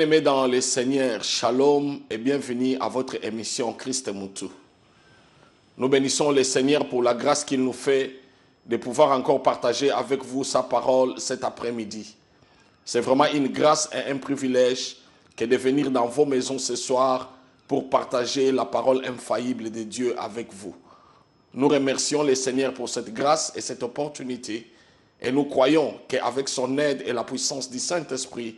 Bien-aimés dans le Seigneur, Shalom et bienvenue à votre émission Christ Moutou. Nous bénissons le Seigneur pour la grâce qu'il nous fait de pouvoir encore partager avec vous sa parole cet après-midi. C'est vraiment une grâce et un privilège que de venir dans vos maisons ce soir pour partager la parole infaillible de Dieu avec vous. Nous remercions le Seigneur pour cette grâce et cette opportunité et nous croyons qu'avec son aide et la puissance du Saint-Esprit,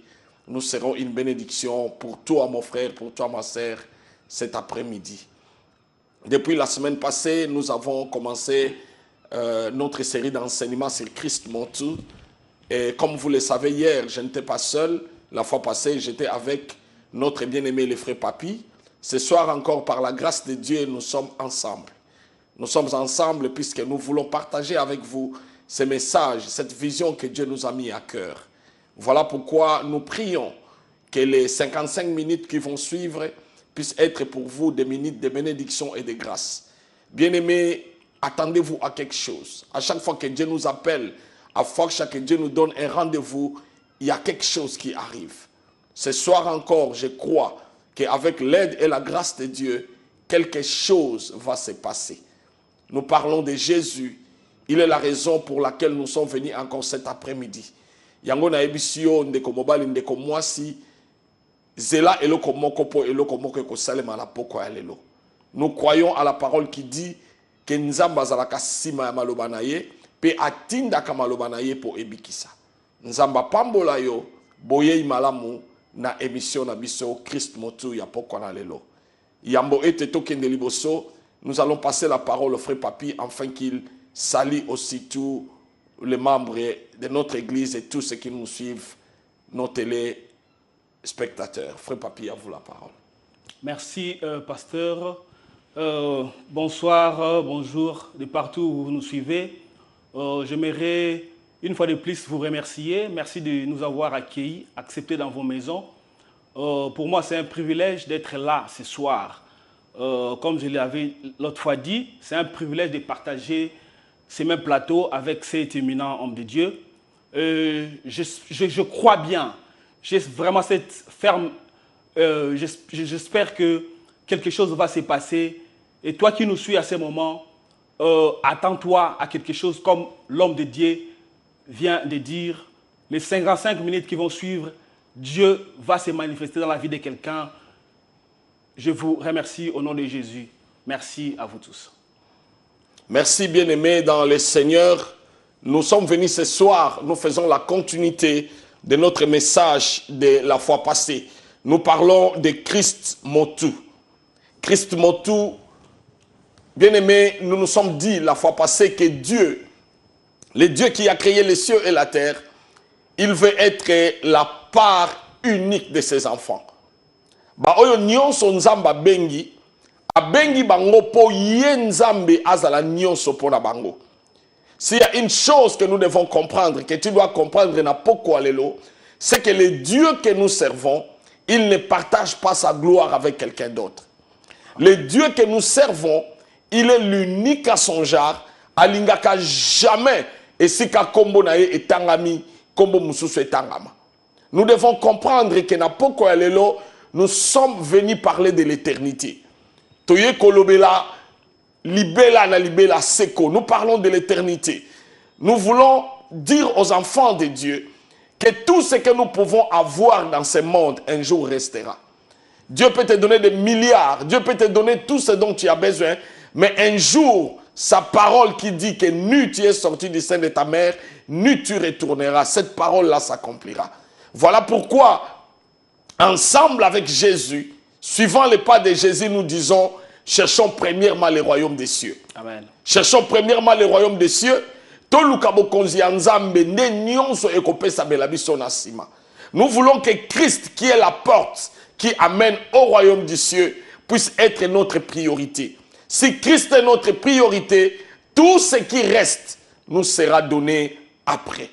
nous serons une bénédiction pour toi, mon frère, pour toi, ma sœur, cet après-midi. Depuis la semaine passée, nous avons commencé notre série d'enseignements sur Christ Moutou. Et comme vous le savez, hier, je n'étais pas seul. La fois passée, j'étais avec notre bien-aimé, le frère Papi. Ce soir encore, par la grâce de Dieu, nous sommes ensemble. Nous sommes ensemble puisque nous voulons partager avec vous ces messages, cette vision que Dieu nous a mis à cœur. Voilà pourquoi nous prions que les 55 minutes qui vont suivre puissent être pour vous des minutes de bénédiction et de grâce. Bien-aimés, attendez-vous à quelque chose. À chaque fois que Dieu nous appelle, à chaque fois que Dieu nous donne un rendez-vous, il y a quelque chose qui arrive. Ce soir encore, je crois qu'avec l'aide et la grâce de Dieu, quelque chose va se passer. Nous parlons de Jésus. Il est la raison pour laquelle nous sommes venus encore cet après-midi. Yango na ebisio ndeko mobali ndeko mwasi zela eloko moko po eloko moko ko salema la poko ya lelo. Nous croyons à la parole qui dit que nzamba zalaka sima ya maloba na ye pe atinda ka maloba na ye po ebikisa. Nzamba pambola yo boye malamu na émission na biso Christ Moutou ya poko na lelo. Yambo ete tokende liboso, nous allons passer la parole au frère Papi afin qu'il salue aussitôt les membres de notre église et tous ceux qui nous suivent, nos téléspectateurs. Frère Papi, à vous la parole. Merci, pasteur. Bonsoir, bonjour de partout où vous nous suivez. J'aimerais une fois de plus vous remercier. Merci de nous avoir accueillis, acceptés dans vos maisons. Pour moi, c'est un privilège d'être là ce soir. Comme je l'avais l'autre fois dit, c'est un privilège de partager ces mêmes plateaux avec cet éminent homme de Dieu. Je crois bien, j'ai vraiment cette ferme, j'espère que quelque chose va se passer. Et toi qui nous suis à ce moment, attends-toi à quelque chose comme l'homme de Dieu vient de dire. Les 55 minutes qui vont suivre, Dieu va se manifester dans la vie de quelqu'un. Je vous remercie au nom de Jésus. Merci à vous tous. Merci bien-aimés dans le Seigneur. Nous sommes venus ce soir, nous faisons la continuité de notre message de la fois passée. Nous parlons de Christ Moutou. Christ Moutou, bien-aimés, nous nous sommes dit la fois passée que Dieu, le Dieu qui a créé les cieux et la terre, il veut être la part unique de ses enfants. Ba oyo nyonso nzamba bengi, abengi bango po ye nzambe azala nyonso pona bango. S'il y a une chose que nous devons comprendre, que tu dois comprendre na poko alelo, c'est que le Dieu que nous servons, il ne partage pas sa gloire avec quelqu'un d'autre. Le Dieu que nous servons, il est l'unique à son genre, alingaka jamais esika kombo na ye etangami, kombo mususu etangama. Nous devons comprendre que na poko alelo, nous sommes venus parler de l'éternité. Toye kolobela, libela na libela seko. Nous parlons de l'éternité. Nous voulons dire aux enfants de Dieu que tout ce que nous pouvons avoir dans ce monde, un jour restera. Dieu peut te donner des milliards, Dieu peut te donner tout ce dont tu as besoin, mais un jour, sa parole qui dit que nu tu es sorti du sein de ta mère, nu tu retourneras, cette parole-là s'accomplira. Voilà pourquoi, ensemble avec Jésus, suivant les pas de Jésus, nous disons, cherchons premièrement le royaume des cieux. Amen. Cherchons premièrement le royaume des cieux. Nous voulons que Christ, qui est la porte qui amène au royaume des cieux, puisse être notre priorité. Si Christ est notre priorité, tout ce qui reste nous sera donné après.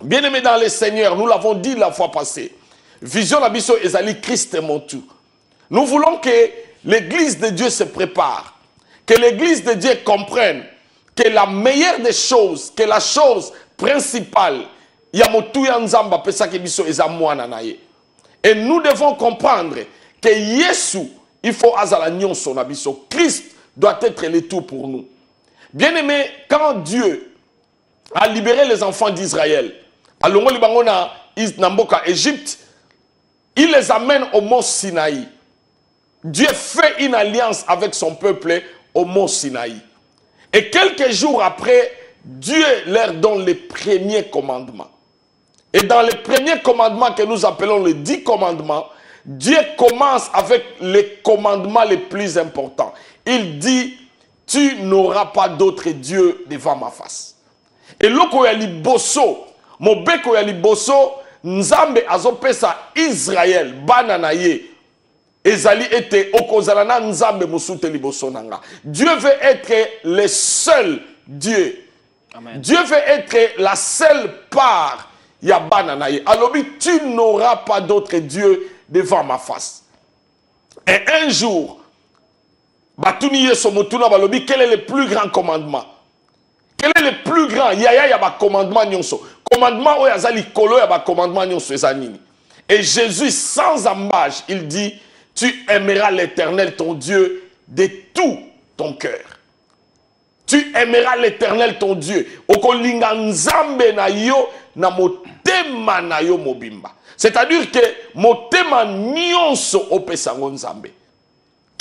Bien-aimés dans le Seigneur, nous l'avons dit la fois passée, vision abisso ezali Christ Moutou. Nous voulons que l'église de Dieu se prépare, que l'église de Dieu comprenne que la meilleure des choses, que la chose principale, ya motu ya nzamba pesa ke biso eza mwana na ye. Et nous devons comprendre que Yesu, il faut azala nyonso na biso. Christ doit être le tout pour nous. Bien aimé, quand Dieu a libéré les enfants d'Israël, à Longo Libangona, Namboka, Égypte, il les amène au mont Sinaï. Dieu fait une alliance avec son peuple au mont Sinaï. Et quelques jours après, Dieu leur donne les premiers commandements. Et dans les premiers commandements que nous appelons les 10 commandements, Dieu commence avec les commandements les plus importants. Il dit, tu n'auras pas d'autre Dieu devant ma face. Et loko ya liboso, mobeko ya liboso, Nzambe azopesa Israël, bananaye, ezali ete okozalana Nzambe musute liboso nanga. Dieu veut être le seul Dieu. Amen. Dieu veut être la seule part. Ya bananaye. Alobi, tu n'auras pas d'autre Dieu devant ma face. Et un jour, Batuni Yesomotuna balobi, quel est le plus grand commandement? Quel est le plus grand? Yaya yaba commandement nyonso. Commandement o yazali kolo yaba commandement nyonso ezanini. Et Jésus, sans ambages, il dit, tu aimeras l'Éternel ton Dieu de tout ton cœur. Tu aimeras l'Éternel ton Dieu. Okolinga nzambe na yo na motema na yo mobimba. C'est-à-dire que motema nyonso opesango nzambe.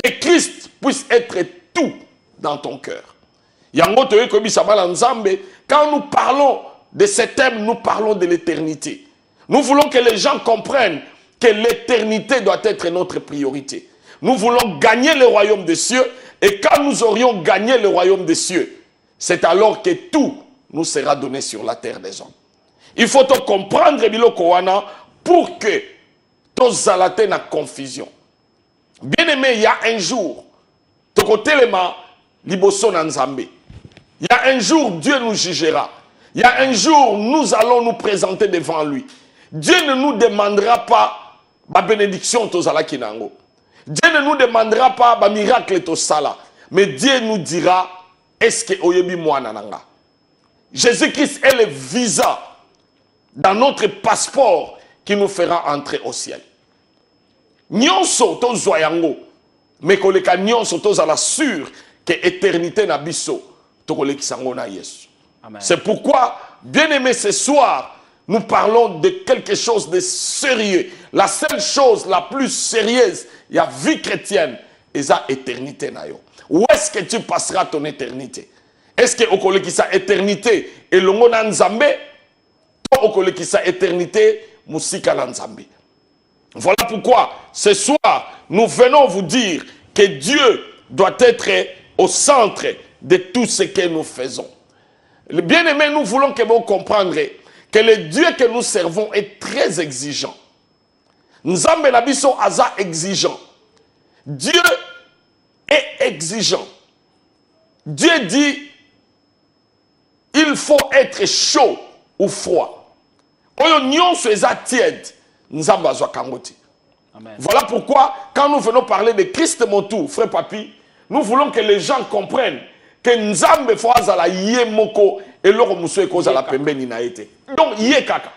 Que Christ puisse être tout dans ton cœur. Yango toye kobi sabala nzambe. Quand nous parlons de ce thème, nous parlons de l'éternité. Nous voulons que les gens comprennent que l'éternité doit être notre priorité. Nous voulons gagner le royaume des cieux. Et quand nous aurions gagné le royaume des cieux, c'est alors que tout nous sera donné sur la terre des hommes. Il faut comprendre biloko wana pour que tozalate na confusion. Bien aimé, il y a un jour, tokotelema liboso na nzambe. Il y a un jour, Dieu nous jugera. Il y a un jour, nous allons nous présenter devant lui. Dieu ne nous demandera pas ma bénédiction tozala kinango. Dieu ne nous demandera pas ma miracle to sala, mais Dieu nous dira est-ce que oyebi mwana nanga. Jésus-Christ est le visa dans notre passeport qui nous fera entrer au ciel. Nyonso to zoyango, mais koleka nyonso to zala sûr que éternité na biso to koleki sango na Yesu. C'est pourquoi, bien aimé, ce soir, nous parlons de quelque chose de sérieux. La seule chose la plus sérieuse, il y a vie chrétienne, et ça, éternité na yo. Où est-ce que tu passeras ton éternité? Est-ce que okoleki sa éternité et longo na nzambe? Ou okoleki sa éternité musika na nzambe? Voilà pourquoi, ce soir, nous venons vous dire que Dieu doit être au centre de tout ce que nous faisons. Bien-aimés, nous voulons que vous compreniez que le Dieu que nous servons est très exigeant. Nzambe na biso aza exigeant. Dieu est exigeant. Dieu dit, il faut être chaud ou froid. Oyo nyonso eza tiède, nzambe azwa kangoti. Voilà pourquoi, quand nous venons parler de Christ Motu, frère Papi, nous voulons que les gens comprennent que nzambe fo azala ye moko eloko musu ekozala pembeni na ete. Donc ye kaka.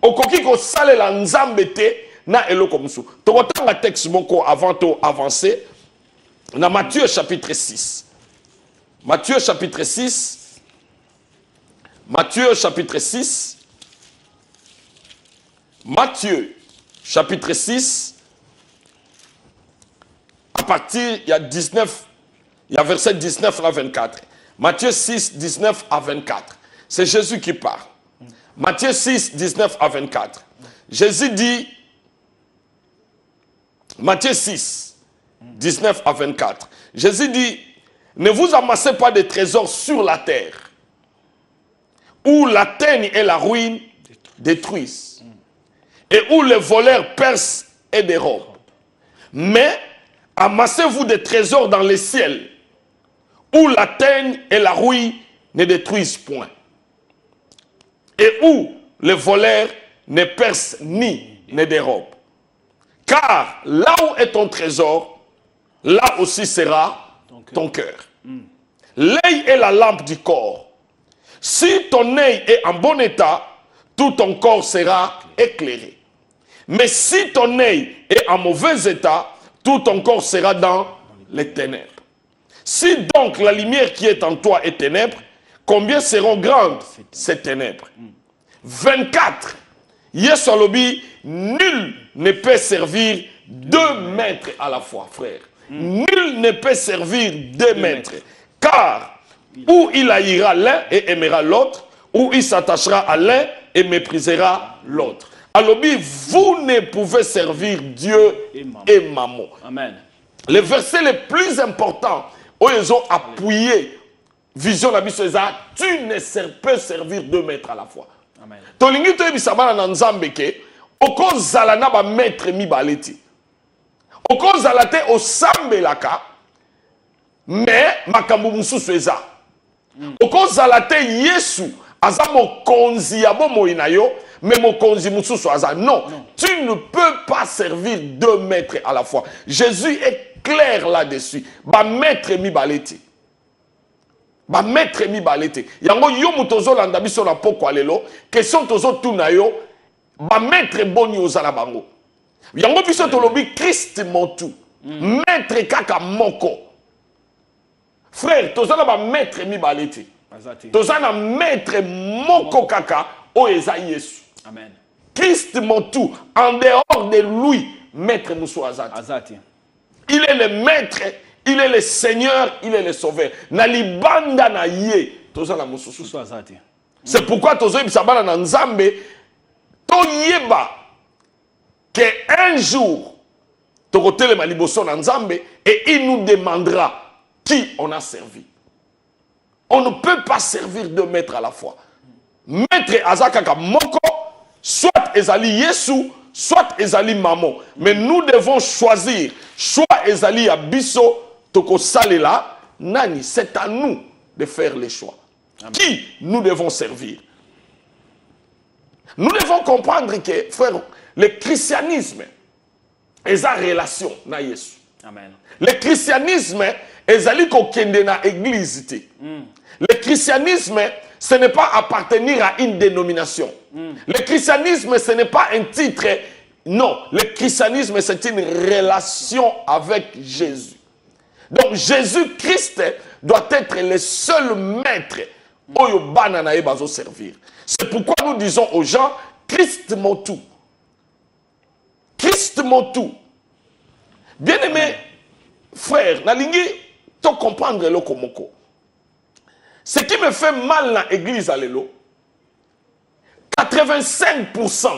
Okoki ko salela nzambe te na eloko musu. Tokotanga texte moko avant to avancer na Matthieu chapitre 6. Matthieu chapitre 6. Matthieu chapitre 6. Matthieu chapitre 6. À partir il y a 19. Il y a verset 19 à 24. Matthieu 6, 19 à 24. C'est Jésus qui parle. Matthieu 6, 19 à 24. Jésus dit, Matthieu 6, 19 à 24. Jésus dit, ne vous amassez pas de trésors sur la terre, où la teigne et la ruine détruisent, et où les voleurs percent et dérobent. Mais amassez-vous des trésors dans les ciels, où la teigne et la rouille ne détruisent point, et où les voleurs ne percent ni ne dérobent. Car là où est ton trésor, là aussi sera ton cœur. L'œil est la lampe du corps. Si ton œil est en bon état, tout ton corps sera éclairé. Mais si ton œil est en mauvais état, tout ton corps sera dans les ténèbres. Si donc la lumière qui est en toi est ténèbre, combien seront grandes ces ténèbres? 24. Yesu alobi, nul ne peut servir deux maîtres à la fois, frère. Nul ne peut servir deux maîtres. Car ou il haïra l'un et aimera l'autre, ou il s'attachera à l'un et méprisera l'autre. Alobi, vous ne pouvez servir Dieu et Mammon. Amen. Le verset le plus important, où ils ont appuyé vision la mission, tu ne peux servir deux maîtres à la fois. Tolingi to ebisabana na nzambe ke okozala na ba maître mibaleti. Okozala te osambelaka mais makambo mususu eza. Okozala te Yesu aza mokonzi ya bomoi na yo mais mokonzi mususu aza. Non, tu ne peux pas servir deux maîtres à la fois. Jésus est clair là-dessus. Ba maître mibaleti. Ba maître mibalete. Yango yo mutozo landa biso na poko alelo. Question tozo tuna yo. Ba maître boni ozala bango. Yango biso tolobi Christ montu. Maître kaka moko. Frère, tozo na ba maître mibalete. Tozo na maître moko kaka o eza Yesu. Amen. Christ montu. En dehors de lui, maître musu azati. Il est le maître. Il est le Seigneur, il est le Sauveur. Nalibanda na ye, toza la mususu. C'est pourquoi tozo ibisabana na nzambe to yeba que un jour tokotele maliboso na nzambe et il nous demandera qui on a servi. On ne peut pas servir deux maîtres à la fois. Maître azakaka moko, soit ezali Yesu, soit ezali Mammon. Mais nous devons choisir, soit ezali abiso toko salela, nani, c'est à nous de faire les choix. Amen. Qui nous devons servir? Nous devons comprendre que, frère, le christianisme est en relation na Yesu. Amen. Le christianisme est allé kokende na église. Le christianisme, ce n'est pas appartenir à une dénomination. Le christianisme, ce n'est pas un titre. Non, le christianisme, c'est une relation avec Jésus. Donc Jésus-Christ doit être le seul maître oyo bana na ye bazo servir. C'est pourquoi nous disons aux gens, Christ mon tout. Christ mon tout. Bien-aimé frère, nalingi to comprendre le komoko. Ce qui me fait mal dans l'église alelo, 85%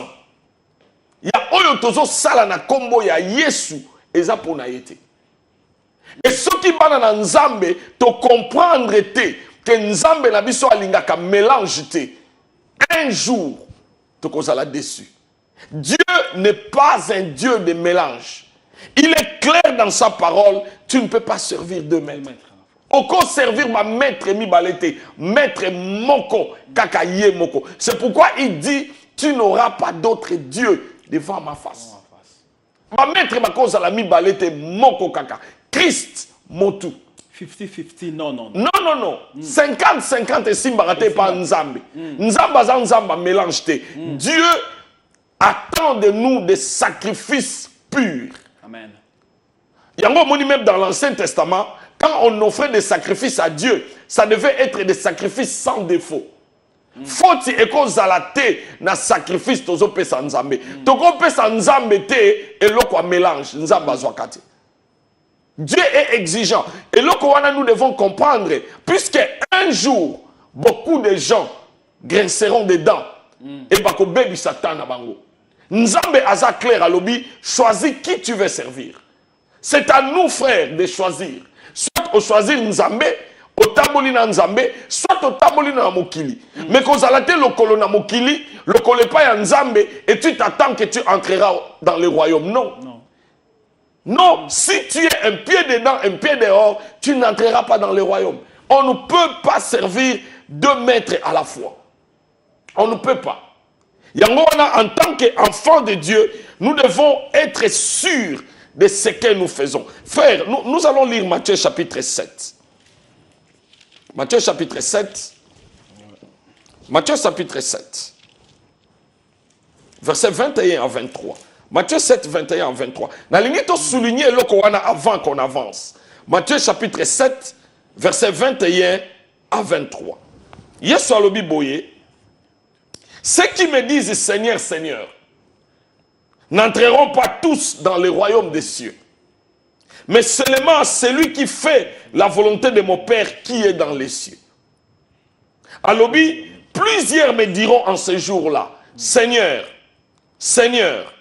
ya oyo tozo sala na kombo ya Yesu eza pona yete. Et ce qui bana na nzambe to comprendre te que nzambe na biso alingaka mélange te. Un jour to kozala déçu. Dieu n'est pas un Dieu de mélange. Il est clair dans sa parole, tu ne peux pas servir deux maîtres. Oko servir ma maître mi balete, maître moko kaka ye moko. C'est pourquoi il dit tu n'auras pas d'autre Dieu devant ma face. Ma maître ma cause à la mi balete moko kaka. Christ, mon tout. 50-50, non. 50-50 et simbarate pas Nzambe. Nzamba mélange te. Dieu attend de nous des sacrifices purs. Amen. Yango moni même dans l'Ancien Testament, quand on offrait des sacrifices à Dieu, ça devait être des sacrifices sans défaut. Faut et cause à la te na sacrifice tozo pesa Nzambe. Toko pesa Nzambe te et loko mélange Nzamba zwakati. Dieu est exigeant. Et là, nous devons comprendre, puisque un jour, beaucoup de gens grinceront des dents. Et bako bebi satan na bango. Nzambe aza clair à l'obi, choisis qui tu veux servir. C'est à nous, frères, de choisir. Soit au choisir Nzambe, au taboli na Nzambe, soit au taboli na mokili. Mais quand vous allez le kolo na mokili, le kolo pas ya Nzambe, et tu t'attends que tu entreras dans le royaume. Non. Non, si tu es un pied dedans, un pied dehors, tu n'entreras pas dans le royaume. On ne peut pas servir deux maîtres à la fois. On ne peut pas. Yangona, en tant qu'enfant de Dieu, nous devons être sûrs de ce que nous faisons. Frère, nous allons lire Matthieu chapitre 7. Matthieu chapitre 7. Matthieu chapitre 7. Versets 21 à 23. Matthieu 7, 21 à 23. Na lingi to souligner le Kowana avant qu'on avance. Matthieu chapitre 7, verset 21 à 23. Yesu alobi boye. Ceux qui me disent Seigneur, Seigneur, n'entreront pas tous dans le royaume des cieux, mais seulement celui qui fait la volonté de mon Père qui est dans les cieux. Alobi, plusieurs me diront en ce jour-là, Seigneur, Seigneur,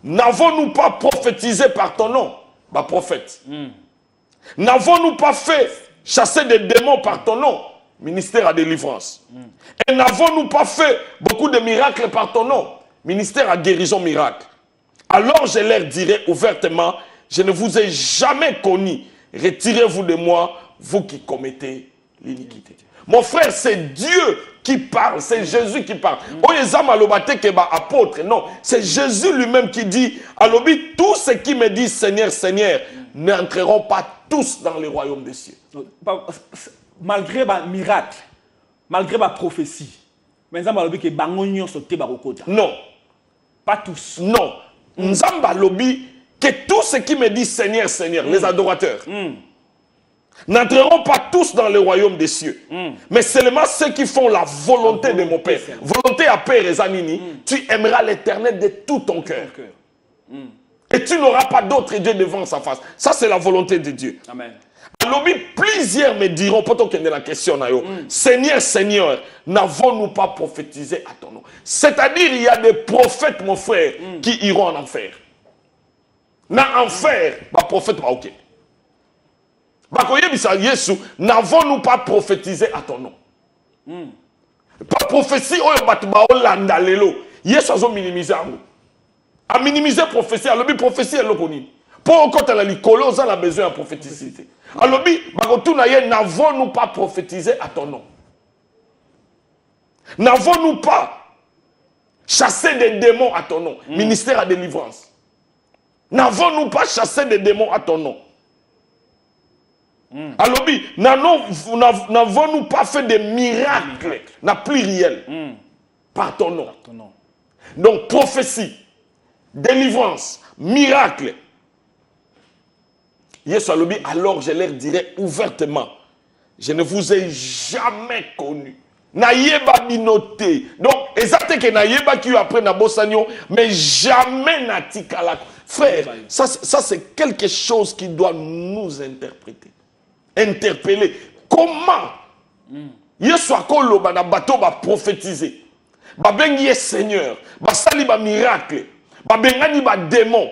n'avons-nous pas prophétisé par ton nom? Bah prophète. N'avons-nous pas fait chasser des démons par ton nom? Ministère à délivrance. Et n'avons-nous pas fait beaucoup de miracles par ton nom? Ministère à guérison miracle. Alors je leur dirai ouvertement, je ne vous ai jamais connu. Retirez-vous de moi, vous qui commettez l'iniquité. Mon frère, c'est Dieu qui parle, c'est Jésus qui parle. Apôtre, non, c'est Jésus lui-même qui dit, Alobi, tous ceux qui me disent Seigneur, Seigneur, n'entreront pas tous dans le royaume des cieux. Malgré les miracles, malgré la prophétie, non. Pas tous. Non. Nzamba lobi que tous ceux qui me disent Seigneur, Seigneur, les adorateurs, n'entreront pas tous dans le royaume des cieux, mais seulement ceux qui font la volonté de mon Père. Volonté à Père et Zanini, tu aimeras l'Éternel de tout ton cœur. Et tu n'auras pas d'autre Dieu devant sa face. Ça, c'est la volonté de Dieu. Amen. Alobi, plusieurs me diront, peut-être qu'il y a la question, Seigneur, Seigneur, n'avons-nous pas prophétisé à ton nom? C'est-à-dire, il y a des prophètes, mon frère, qui iront en enfer. Dans enfer, les prophètes, ok. N'avons-nous pas prophétisé à ton nom? Pas prophétie, Yesu a minimisé. A minimiser prophétie, alobi prophétie est l'okoni. Pour quand elle a l'icolo, on a besoin de prophéticité. Alobi, n'avons-nous pas prophétisé à ton nom? N'avons-nous pas chassé des démons à ton nom? Ministère à délivrance. N'avons-nous pas chassé des démons à ton nom? Alobi, n'avons-nous pas fait des miracles, na pluriel, par ton nom? Donc, prophétie, délivrance, miracle. Yesu alobi, alors je leur dirai ouvertement, je ne vous ai jamais connu. Naïeba binoté. Donc, exactement que naïeba qui après na bosanyo, mais jamais natikala. Frère, ça c'est quelque chose qui doit nous interpeller. Comment Yesu akoloba na bato ba prophétiser. Ba bengi Seigneur, ba sali ba miracle, ba bengani ba démon.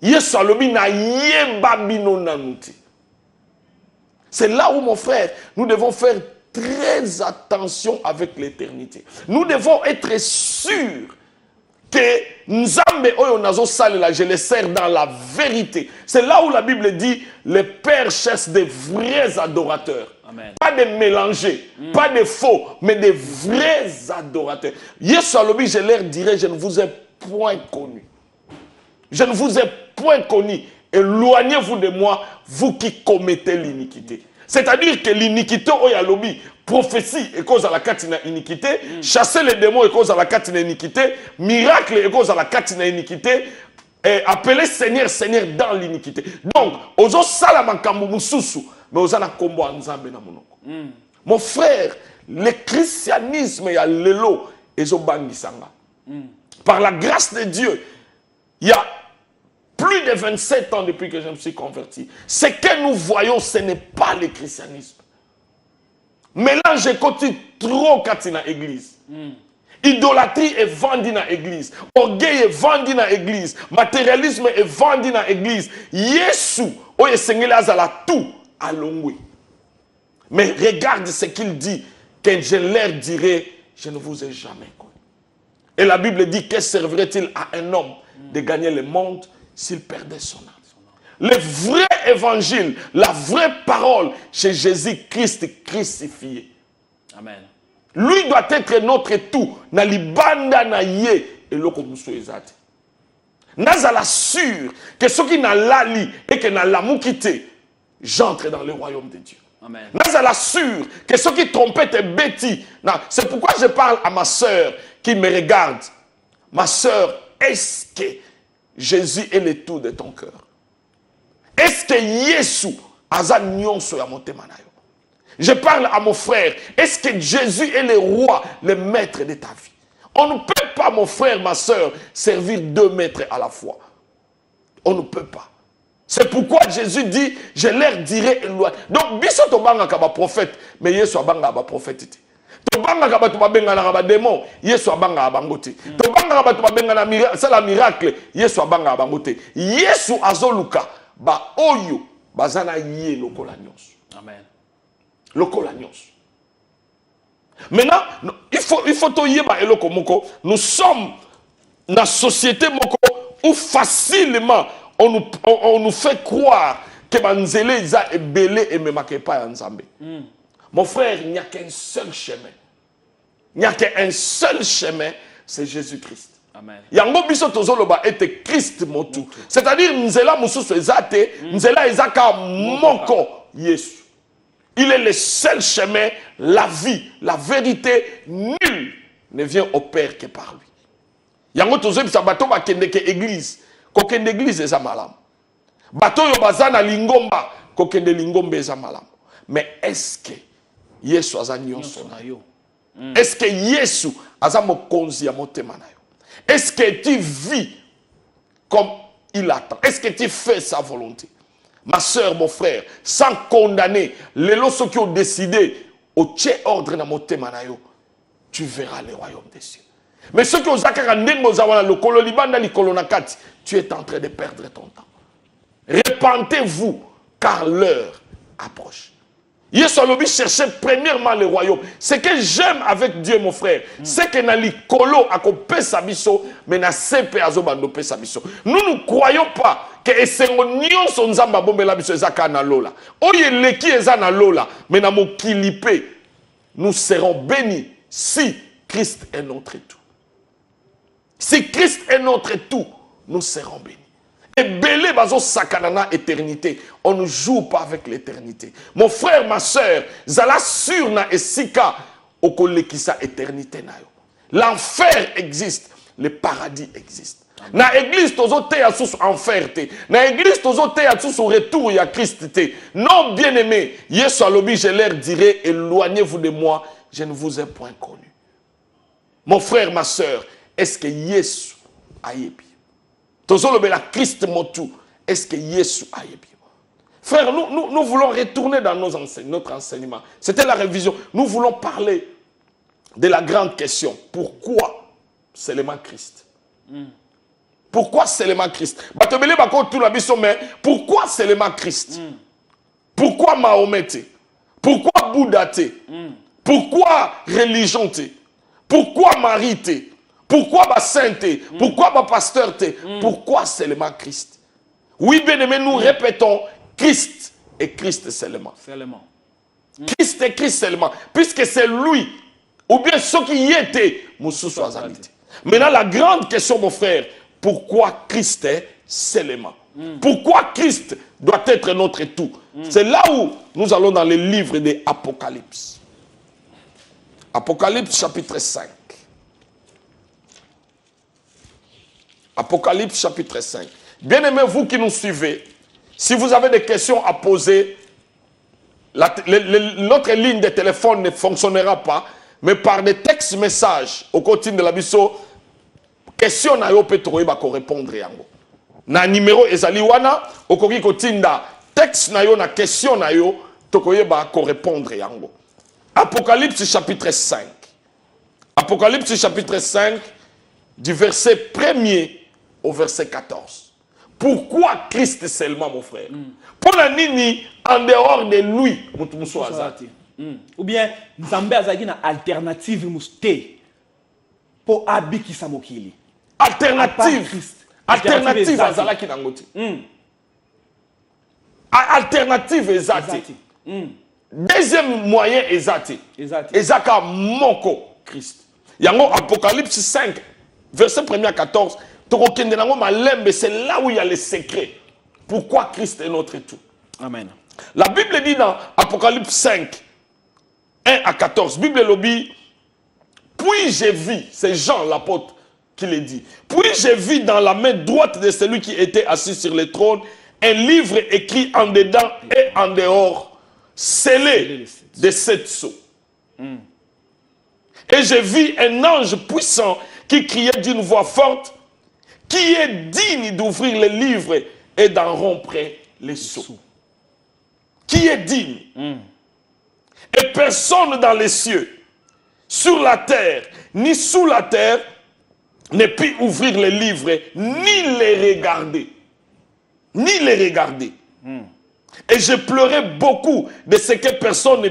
Yesu alobi na yeba bino nanuti. C'est là où, mon frère, nous devons faire très attention avec l'éternité. Nous devons être sûrs que Nzambe oyo nazo salela, je les sers dans la vérité. C'est là où la Bible dit, les pères cherchent des vrais adorateurs. Amen. Pas des mélangés, pas des faux, mais des vrais adorateurs. Yesu alobi, je leur dirai, je ne vous ai point connu. Je ne vous ai point connu. Éloignez-vous de moi, vous qui commettez l'iniquité. C'est-à-dire que l'iniquité, oyalobi, prophétie est cause à la katina iniquité, chasser les démons est cause à la katina iniquité, miracle est cause à la katina iniquité, et appeler Seigneur, Seigneur dans l'iniquité. Donc, ozo salamakambu mususu, mais ozana kombo anzambe na monoko. Mon frère, le christianisme ya lelo ezo bangisanga. Par la grâce de Dieu, il y a plus de 27 ans depuis que je me suis converti. Ce que nous voyons, ce n'est pas le christianisme. Mélange et continue trop katina église. Idolâtrie est vendue dans l'église. Orgueil est vendu dans l'église. Matérialisme est vendu dans l'église. Yesu, oye sengele azala tout à l'ongwe. Mais regarde ce qu'il dit, que je leur dirai, je ne vous ai jamais connu. Et la Bible dit, que servirait-il à un homme de gagner le monde s'il perdait son âme? Le vrai évangile, la vraie parole, c'est Jésus-Christ crucifié. Amen. Lui doit être notre tout. Na libanda na ye et loko muso ezate. Nazala sûr que ceux qui n'a lali et que n'a l'amour quitté, j'entre dans le royaume de Dieu. Amen. Nazala sûr que ceux qui trompent et bêtis. C'est pourquoi je parle à ma soeur qui me regarde. Ma soeur, est-ce que Jésus est le tout de ton cœur? Est-ce que Yesu aza nyonso ya motema na yo? Je parle à mon frère. Est-ce que Jésus est le roi, le maître de ta vie? On ne peut pas, mon frère, ma soeur, servir deux maîtres à la fois. On ne peut pas. C'est pourquoi Jésus dit, je leur dirai éloigné. Donc, biso to banga ka ba prophète, mais Yesu abanga ba prophète. To banga ka ba to benga na ba démon, Yesu abanga bango te. To banga ka ba to benga na miracle, Yesu abanga bango te. Yesu azoluka ba oyo bazana ye lokola nyonso. Amen. Lokola nyonso. Maintenant, il faut to yeba eloko moko. Nous sommes dans la société moko où facilement on nous fait croire que Banzele est belé et me marque pas Nzambe. Mon frère, il n'y a qu'un seul chemin. Il n'y a qu'un seul chemin, c'est Jésus-Christ. Amen. Yango biso tozoloba ete Christ motu. C'est-à-dire nzela mususu ezate, nzela ezaka moko Yesu. Il est le seul chemin, la vie, la vérité. Nul ne vient au Père que par lui. Yango tozo bisa bato ba kende ke église. Ko kende église eza malam. Bato yo bazana lingomba, ko kende lingombe eza malam. Mais est-ce que Yesu aza nyonso na yo? Est-ce que Yesu aza mokonzi ya motema na yo? Est-ce que tu vis comme il attend? Est-ce que tu fais sa volonté? Ma soeur, mon frère, sans condamner les lots qui ont décidé au tché ordre na motema na yo, tu verras le royaume des cieux. Mais ceux qui ont zakara ndengo zawana le kolo libanda li kolonakati, tu es en train de perdre ton temps. Repentez-vous, car l'heure approche. Yesu alobi chercher premièrement le royaume. Ce que j'aime avec Dieu, mon frère, c'est que na likolo akope sabiso, mais na sepe azobando pe sabiso. Nous ne croyons pas que esengo nyonso nzamba bombela biso ezaka na lola. Oye leki eza na lola, mais na mokilipe, nous serons bénis si Christ est notre tout. Si Christ est notre tout, nous serons bénis. Et belé bazo sakanana éternité. On ne joue pas avec l'éternité. Mon frère, ma soeur, zala sur na esika okolekisa éternité na yo. L'enfer existe, le paradis existe. Na église tozo te ya sous enfer te. Na église tozo te ya sous retour ya Christ te. Non, bien-aimé, Yesu alobi je leur dirai éloignez-vous de moi, je ne vous ai point connu. Mon frère, ma soeur, est-ce que Yesu ayebi? Tozolobela Christ motu, est-ce que Yesu ayebi? Frère, nous voulons retourner dans notre enseignement. C'était la révision. Nous voulons parler de la grande question. Pourquoi seulement Christ? Pourquoi seulement Christ? Pourquoi seulement Christ? Pourquoi Mahomet? Pourquoi Bouddha? Pourquoi religion? Pourquoi Marie? Pourquoi ma sainteté? Pourquoi ma pasteur? Pourquoi seulement Christ? Oui, bien aimé, nous répétons Christ et Christ seulement. Christ et Christ seulement. Puisque c'est lui, ou bien ceux qui y étaient, maintenant, la grande question, mon frère, pourquoi Christ est seulement? Pourquoi Christ doit être notre tout? C'est là où nous allons dans le livre de Apocalypse. Apocalypse chapitre 5. Apocalypse chapitre 5. Bien aimé, vous qui nous suivez, si vous avez des questions à poser, notre ligne de téléphone ne fonctionnera pas, mais par des textes messages au quotidien de la biso, question na yo petroye ba ko répondre yango. Na numéro ezali wana, okoki kotinda texte na yo na question na yo, tokoye ba ko répondre yango. Apocalypse chapitre 5. Apocalypse chapitre 5 du verset 1er au verset 14. Pourquoi Christ seulement, mon frère? Pour la nini, en dehors de lui, ou bien, Nzambe azagi na alternative muste pour abiki samokili. Alternative. Alternative azalaki nangoti. Alternative ezati. Deuxième moyen ezati. Ezaka moko Christ. Yango Apocalypse 5, verset 1er à 14. C'est là où il y a le secret. Pourquoi Christ est notre tout? Amen. La Bible dit dans Apocalypse 5, 1 à 14, Bible lobby, puis j'ai vu, c'est Jean l'apôtre, qu'il est dit. Puis j'ai vu dans la main droite de celui qui était assis sur le trône un livre écrit en dedans et en dehors, scellé de 7 sceaux. Et j'ai vu un ange puissant qui criait d'une voix forte, qui est digne d'ouvrir les livres et d'en rompre les sceaux. Qui est digne. Et personne dans les cieux, sur la terre, ni sous la terre, ne peut ouvrir les livres, ni les regarder. Ni les regarder. Et je pleurais beaucoup de ce que personne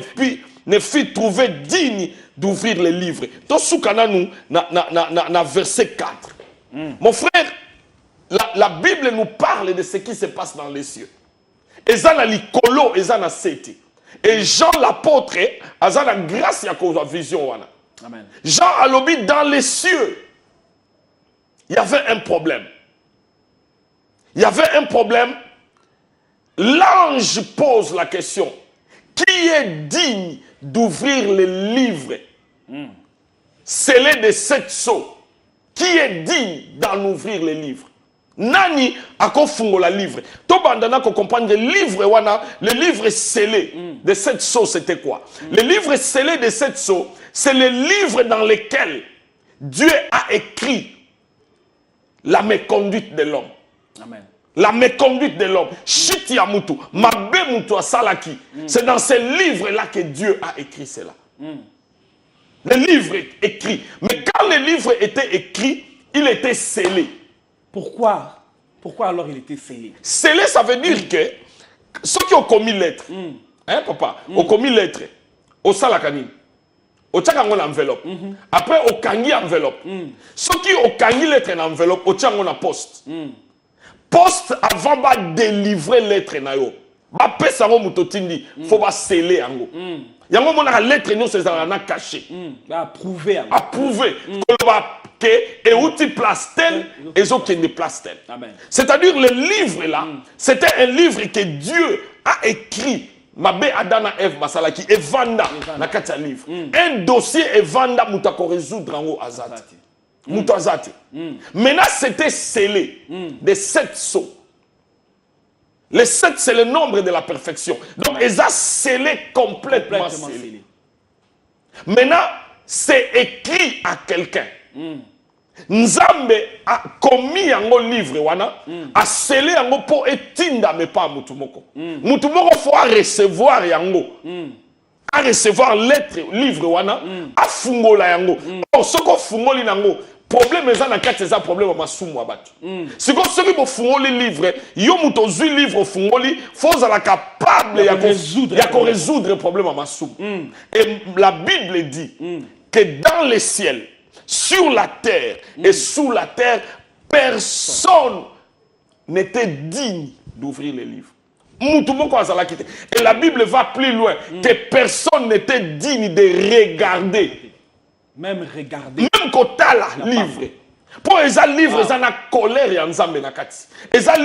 ne fut trouvé digne d'ouvrir les livres. Dans ce cas-là, nous, na verset 4. Mon frère, la Bible nous parle de ce qui se passe dans les cieux. Et ça, na likolo, et ça, na seti. Et Jean l'apôtre, a la grâce à cause de la vision. Amen. Jean a lobby dans les cieux. Il y avait un problème. Il y avait un problème. L'ange pose la question. Qui est digne d'ouvrir les livres scellés de 7 sceaux? Qui est digne d'en ouvrir les livres? Nani ako fungola livre. To bandana ko comprendre livre wana, le livre scellé de 7 sceaux, c'était quoi? Le livre scellé de 7 sceaux, c'est le livre dans lequel Dieu a écrit la méconduite de l'homme. Amen. La méconduite de l'homme. Chiti ya mutu, mabe mutu asalaki. C'est dans ce livre-là que Dieu a écrit cela. Le livre est écrit. Mais quand le livre était écrit, il était scellé. Pourquoi? Pourquoi alors il était scellé? Scellé, ça veut dire que ceux qui ont commis l'être, hein papa, ont commis l'être, au salakani, au tchakango l'enveloppe. Après, au kangi enveloppe. Ceux qui ont kangi l'être en enveloppe, au tchakango la poste. Poste avant de délivrer l'être na yo. Ba pesa ngo mutotindi, faut ba sceller ango. Yango mona lettre nous c'est ça na caché. Approuver. Approuver. Et où tu places tel, et ceux qui ne placent tel. C'est-à-dire le livre là, c'était un livre que Dieu a écrit. Mabe Adana Eve Masalaki et Vanda na katia livre. Un dossier et Vanda mutako résoudre en haut azati. Mutazati. Maintenant c'était scellé de 7 sceaux. Les 7 c'est le nombre de la perfection. Donc ils ont scellé complètement scellé. Maintenant c'est écrit à quelqu'un. Nzambe a commis yango livre wana a scellé yango po etinda me pa mutumoko. Mutumoko faut recevoir yango. A recevoir lettre livre wana a fungola yango. Oh soko fungoli nango problème eza na kati eza problème masumu abatu. Siko soki bo fungoli livre yo muto zui livre fungoli faut la capable ya résoudre problème masumu. Et la Bible dit que dans les ciels, sur la terre et sous la terre, personne n'était digne d'ouvrir les livres. Et la Bible va plus loin, que personne n'était digne de regarder. Même regarder. Même quand tu as la livre. Pour les livres, ils ont la colère et ils ont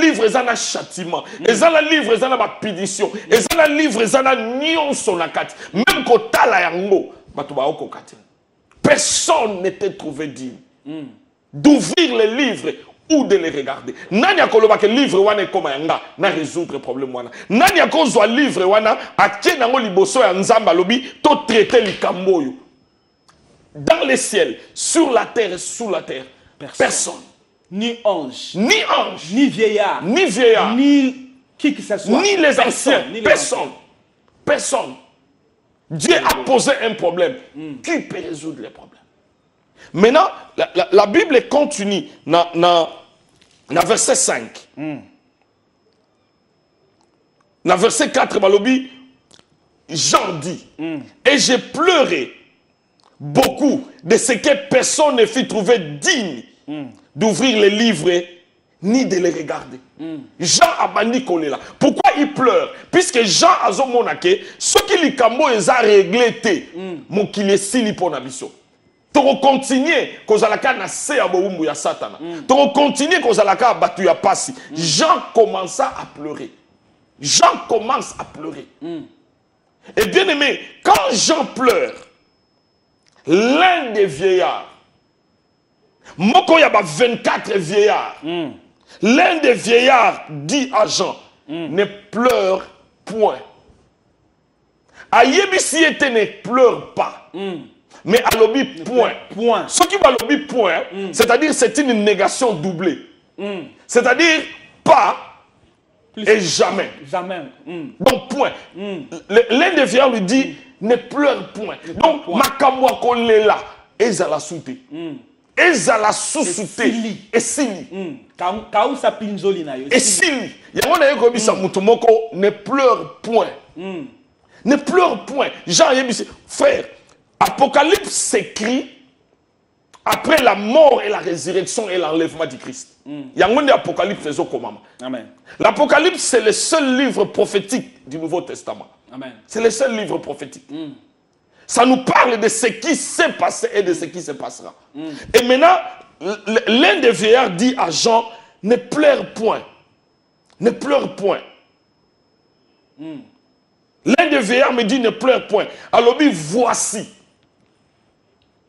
livre, ils ont la châtiment. Ils ont la livre, ils ont la pédition. Ils ont la livre, ils ont la nion sur la carte. Même quand tu as la yango, personne n'était trouvé digne d'ouvrir les livres ou de les regarder. Nani akoloba ke livre wana koma yanga na résoudre problème wana. Nani akozwa livre wana atie nango liboso ya nzamba lobi to traiter likambo yo. Dans les ciels, sur la terre et sous la terre, personne. Ni ange. Ni ange. Ni vieillard. Ni vieillard. Ni qui que ce soit. Ni les anciens. Personne. Personne. Dieu a posé un problème. Qui peut résoudre les problèmes? Maintenant, la Bible continue dans verset 5. Dans verset 4, Jean dit, et j'ai pleuré beaucoup de ce que personne ne fut trouvé digne d'ouvrir les livres ni de les regarder. Jean a bandi kolela. Pourquoi il pleure? Puisque Jean a zomonake, ce qui li kambo est réglé te, mon qu'il est sili pour nabiso. Toro continuer cause à la kana se ya boumbu ya satana. Toro continuer cause à la kana batu ya pasi. Jean commença à pleurer. Jean commence à pleurer. Et bien aimé, quand Jean pleure, l'un des vieillards Moko yaba 24 vieillards. L'un des vieillards dit à Jean, ne pleure point. Ayebisi ete ne pleure pas. Mais à l'obi point. Ce qui va l'obi point, c'est-à-dire c'est une négation doublée. C'est-à-dire pas et jamais. Donc point. L'un des vieillards lui dit, ne pleure point. Donc makamwa kolela ezala souté. Ezala sous-souté. Et sili. Et sili. Yamona yekobisa mutumoko ne pleure point. Ne pleure point. Jean Yebisi, frère, Apocalypse s'écrit après la mort et la résurrection et l'enlèvement du Christ. Yamona Apocalypse est au commandement. L'Apocalypse, c'est le seul livre prophétique du Nouveau Testament. C'est le seul livre prophétique. Ça nous parle de ce qui s'est passé et de ce qui se passera. Et maintenant, l'un des vieillards dit à Jean, ne pleure point. Ne pleure point. L'un des vieillards me dit, ne pleure point. Alors, dit, voici.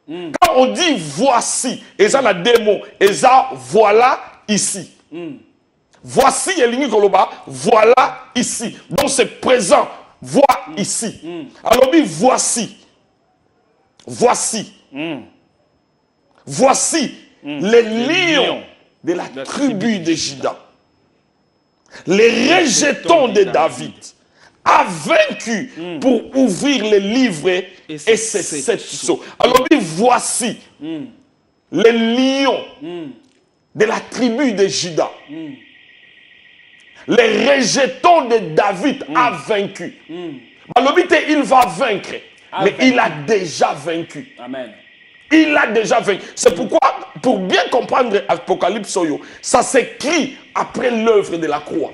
Quand on dit voici, et ça, la démo, et ça, voilà ici. Voici, voilà ici. Donc, c'est présent. Vois ici. Alors, dit, voici. Voici. Voici les lions de la tribu de Juda. Les rejetons de David a vaincu pour ouvrir les livres et ses 7 sceaux. Alors, dit, voici les lions de la tribu de Juda. Les rejetons de David a vaincu. Alors, il va vaincre. Mais il a déjà vaincu. Amen. Il a déjà vaincu. C'est pourquoi, pour bien comprendre Apocalypse, ça s'écrit après l'œuvre de la croix.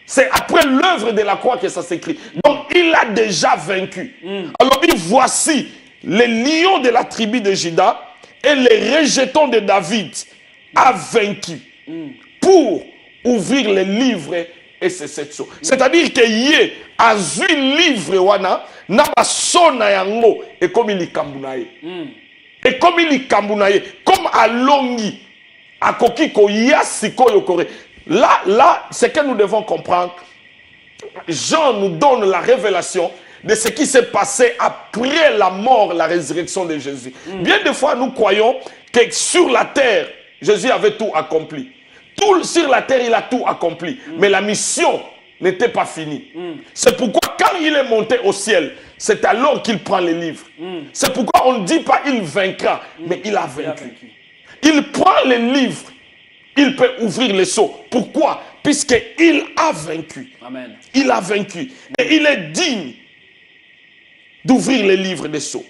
C'est après l'œuvre de la croix que ça s'écrit. Donc, il a déjà vaincu. Alors, voici les lions de la tribu de Juda et les rejetons de David a vaincu pour ouvrir les livres et c'est cette chose. C'est-à-dire que yé a vu livre wana na basona yango et comme il kambunaye. Et comme il kambunaye, comme à longi à kokiko yasiko yokore. Là, ce que nous devons comprendre, Jean nous donne la révélation de ce qui s'est passé après la mort, la résurrection de Jésus. Bien des fois, nous croyons que sur la terre, Jésus avait tout accompli. Sur la terre, il a tout accompli. Mais la mission n'était pas finie. C'est pourquoi quand il est monté au ciel, c'est alors qu'il prend les livres. C'est pourquoi on ne dit pas il vaincra, mais il a vaincu. Il prend les livres, il peut ouvrir les sceaux. Pourquoi? Puisqu'il a vaincu. Amen. Il a vaincu. Et il est digne d'ouvrir les livres des sceaux.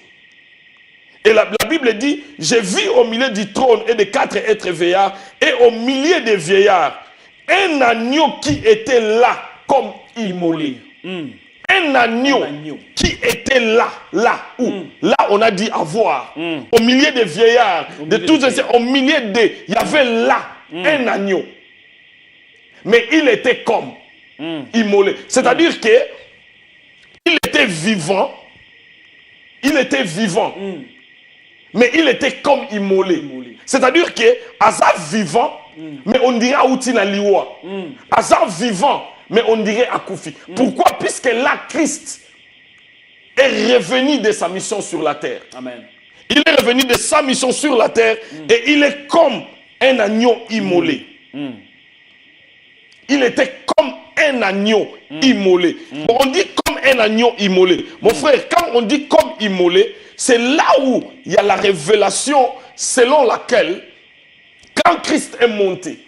Et la Bible dit, j'ai vu au milieu du trône et des 4 êtres veillards, et au milieu des vieillards, un agneau qui était là comme immolé. Un agneau qui était là où là on a dit avoir. Au milieu des vieillards, de tous ces, au milieu des, il y avait là un agneau. Mais il était comme immolé. C'est-à-dire que il était vivant. Il était vivant. Mais il était comme immolé. C'est-à-dire que Asa vivant, mais on dirait Outina Liwa. Asa vivant, mais on dirait Akoufi. Pourquoi? Puisque là, Christ est revenu de sa mission sur la terre. Amen. Il est revenu de sa mission sur la terre et il est comme un agneau immolé. Il était comme un agneau immolé. Bon, on dit comme un agneau immolé. Mon frère, quand on dit comme immolé, c'est là où il y a la révélation selon laquelle, quand Christ est monté,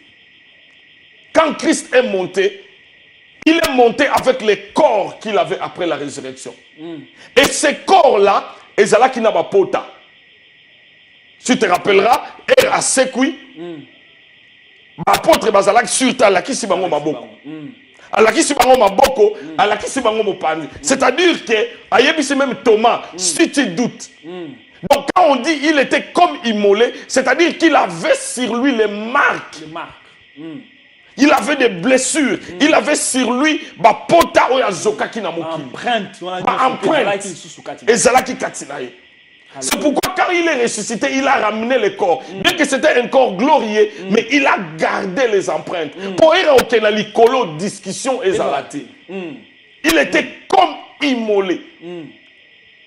il est monté avec les corps qu'il avait après la résurrection. Et ces corps-là, ils allaient qui n'a pas pota. Tu te rappelleras, et à Sekui, apôtre Bazalak sur ta la qui si bango maboko. C'est-à-dire que, ayebisi même Thomas, si tu doutes. Donc quand on dit il était comme immolé, c'est-à-dire qu'il avait sur lui les marques. Il avait des blessures. Il avait sur lui empreinte. Ezalaki katinaye. C'est pourquoi quand il est ressuscité, il a ramené le corps. Bien que c'était un corps glorieux, mais il a gardé les empreintes. Pour il aucune discussion ezalati. Il était comme immolé.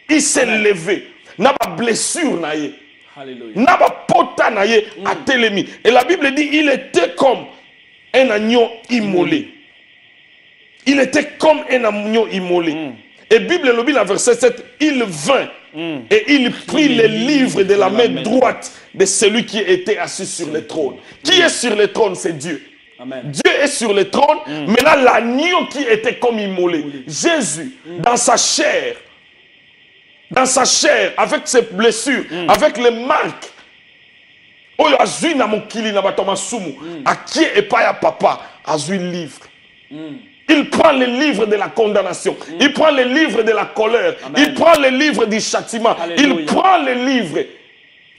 Il s'est levé. N'a pas blessure naïe. N'a pas pota naïe à télémi. Et la Bible dit il était comme un agneau immolé. Il était comme un agneau immolé. Et Bible le dit dans verset 7, il vint et il prit les livres de la main droite de celui qui était assis sur le trône. Qui est sur le trône? C'est Dieu. Amen. Dieu est sur le trône. Maintenant, l'agneau qui était comme immolé. Jésus, dans sa chair, avec ses blessures, avec les marques, oyo azui na mokili na batoma sumu, a qui est pas papa, azui livre. Il prend les livres de la condamnation. Il prend les livres de la colère. Amen. Il prend les livres du châtiment. Alléluia. Il prend les livres.